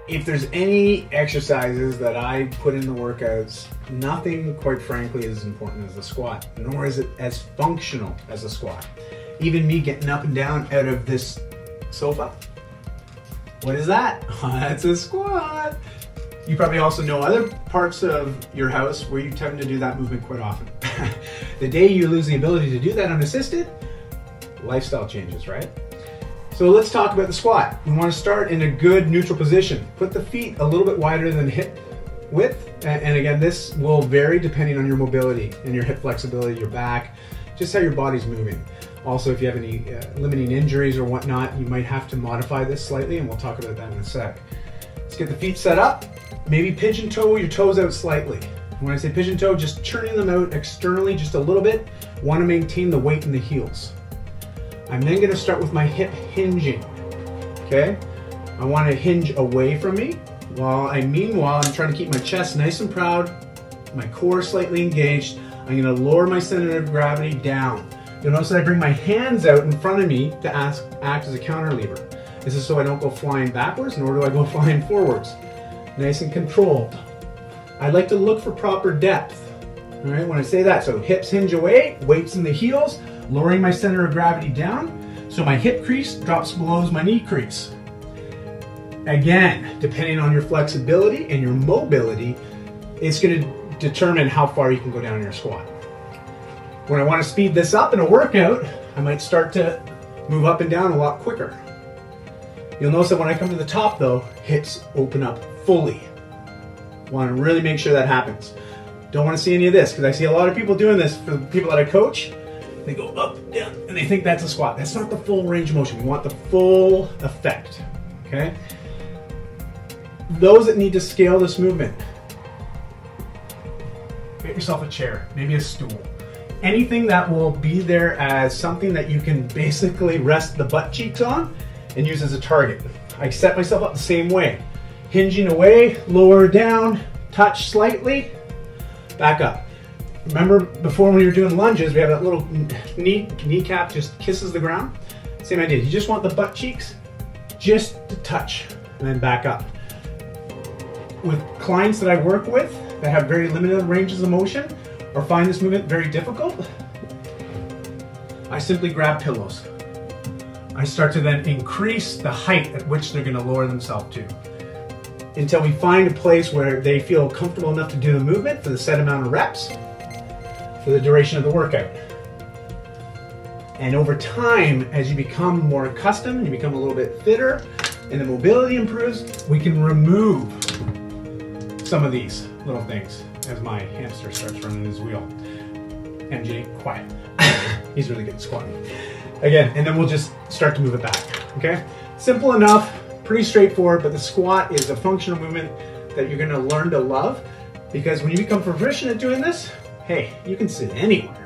If there's any exercises that I put in the workouts, nothing, quite frankly, is as important as the squat, nor is it as functional as a squat. Even me getting up and down out of this sofa, what is that? That's a squat. You probably also know other parts of your house where you tend to do that movement quite often. The day you lose the ability to do that unassisted, lifestyle changes, right? So let's talk about the squat. We want to start in a good neutral position. Put the feet a little bit wider than hip width. And again, this will vary depending on your mobility and your hip flexibility, your back, just how your body's moving. Also, if you have any limiting injuries or whatnot, you might have to modify this slightly, and we'll talk about that in a sec. Let's get the feet set up. Maybe pigeon toe your toes out slightly. When I say pigeon toe, just churning them out externally just a little bit. Want to maintain the weight in the heels. I'm then going to start with my hip hinging, okay? I want to hinge away from me, meanwhile, I'm trying to keep my chest nice and proud, my core slightly engaged. I'm going to lower my center of gravity down. You'll notice that I bring my hands out in front of me to act as a counter lever. This is so I don't go flying backwards, nor do I go flying forwards. Nice and controlled. I like to look for proper depth, all right, when I say that. So hips hinge away, weights in the heels, lowering my center of gravity down, so my hip crease drops below my knee crease. Again, depending on your flexibility and your mobility, it's going to determine how far you can go down in your squat. When I want to speed this up in a workout, I might start to move up and down a lot quicker. You'll notice that when I come to the top though, hips open up fully. Want to really make sure that happens. Don't want to see any of this, because I see a lot of people doing this for the people that I coach. They go up, down, and they think that's a squat. That's not the full range of motion. We want the full effect, okay? Those that need to scale this movement, get yourself a chair, maybe a stool. Anything that will be there as something that you can basically rest the butt cheeks on and use as a target. I set myself up the same way. Hinging away, lower down, touch slightly, back up. Remember before when you were doing lunges, we have that little kneecap just kisses the ground? Same idea, you just want the butt cheeks just to touch and then back up. With clients that I work with that have very limited ranges of motion or find this movement very difficult, I simply grab pillows. I start to then increase the height at which they're going to lower themselves to, until we find a place where they feel comfortable enough to do the movement for the set amount of reps for the duration of the workout. And over time, as you become more accustomed and you become a little bit fitter and the mobility improves, we can remove some of these little things as my hamster starts running his wheel. MJ, quiet. He's really good at squatting. Again, and then we'll just start to move it back, okay? Simple enough, pretty straightforward, but the squat is a functional movement that you're gonna learn to love, because when you become proficient at doing this, hey, you can sit anywhere.